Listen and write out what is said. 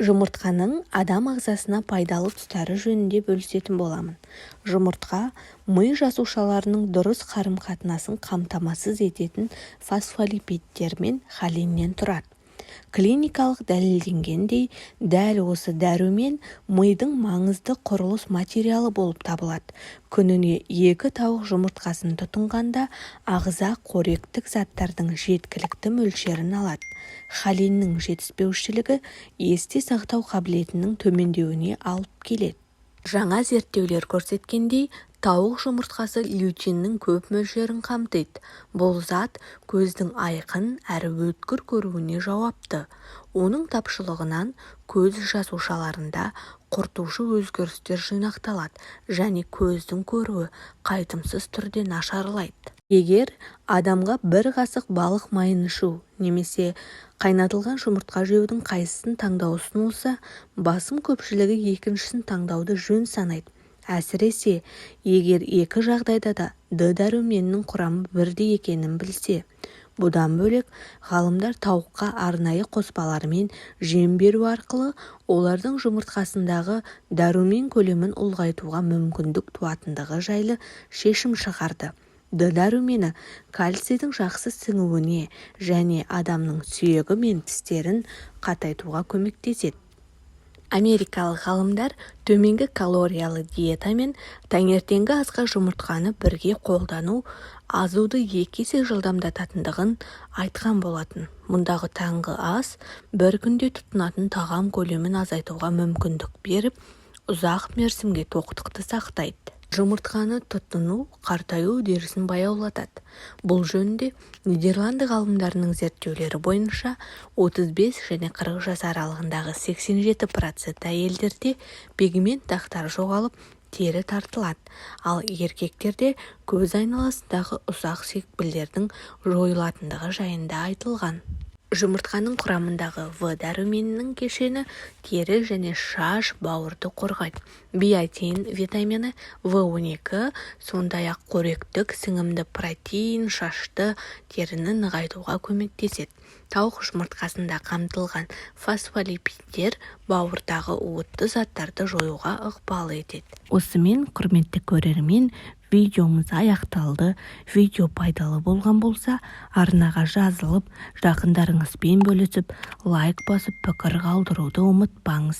Жұмыртқаның адам ағзасына пайдалы тұстары жөнінде бөлісетін боламын. Жұмыртқа ми жасушаларының дұрыс қарым-қатынасын қамтамасыз ететін фосфолипидтер мен холиннен тұрады. Клиникалық дәлелденгендей, дәл осы дәрумен мидың маңызды құрылыс материалы болып табылады. Күніне 2 тауық жұмыртқасын тұтынғанда ағза қоректік заттардың жеткілікті мөлшерін алады. Холиннің жетіспеушілігі есте сақтау қабілетінің төмендеуіне алып келеді. Жаңа зерттеулер көрсеткендей, тауық жұмыртқасы лютиннің көп мөлшерін қамтиды. Бұл зат көздің айқын әрі өткір көруіне жауапты. Оның тапшылығынан көз жасушаларында құртушы өзгерістер жинақталады және көздің көруі қайтымсыз түрде нашарлайды. Егер адамға бір қасық балық майын ішу немесе қайнатылған жұмыртқа жеудің қайсысын таңдау ұсынылса, басым көпшілігі екіншісін таңдауды жөн санайды. Әсіресе, егер екі жағдайда да Д дәруменінің құрамы бірдей екенін білсе. Бұдан бөлек, ғалымдар тауыққа арнайы қоспалармен жем беру арқылы олардың жұмыртқасындағы дәрумен көлемін ұлғайтуға мүмкіндік туатындығы жайлы шешім шығарды. Д дәрумені кальцийдің жақсы сіңуіне және адамның сүйегі мен тістерін қатайтуға көмектеседі. Америкалық ғалымдар төменгі калориялы диета мен таңертеңгі асқа жұмыртқаны бірге қолдану азуды 2 есе жылдамдататындығын айтқан болатын. Мұндағы таңғы ас бір күнде тұтынатын тағам көлемін азайтуға мүмкіндік беріп, ұзақ мерзімге тоқтықты сақтайды. Жұмыртқаны тұтыну қартаю үдерісін баяулатады. Бұл жөнінде Нидерланды ғалымдарының зерттеулері бойынша 35 және 40 жас аралығындағы 87% әйелдерде пигмент дақтары жоғалып, тері тартылады, ал еркектерде көз айналасындағы ұсақ секпілдердің жойылатындығы жайында айтылған. Жұмыртқаның құрамындағы В дәруменінің кешені тері және шаш бауырды қорғайды. Биотин витамині В12, сондай-ақ қоректік сіңімді протеин шашты теріні нығайтуға көмектеседі. Тауық жұмыртқасында қамтылған фосфолипидтер бауырдағы уытты заттарды жоюға ықпал етеді. Осымен, құрметті көрермен, видеомыз аяқталды. Видео пайдалы болған болса, арнаға жазылып, жақындарыңызбен бөлісіп, лайк басып, пікір қалдыруды ұмытпаңыз.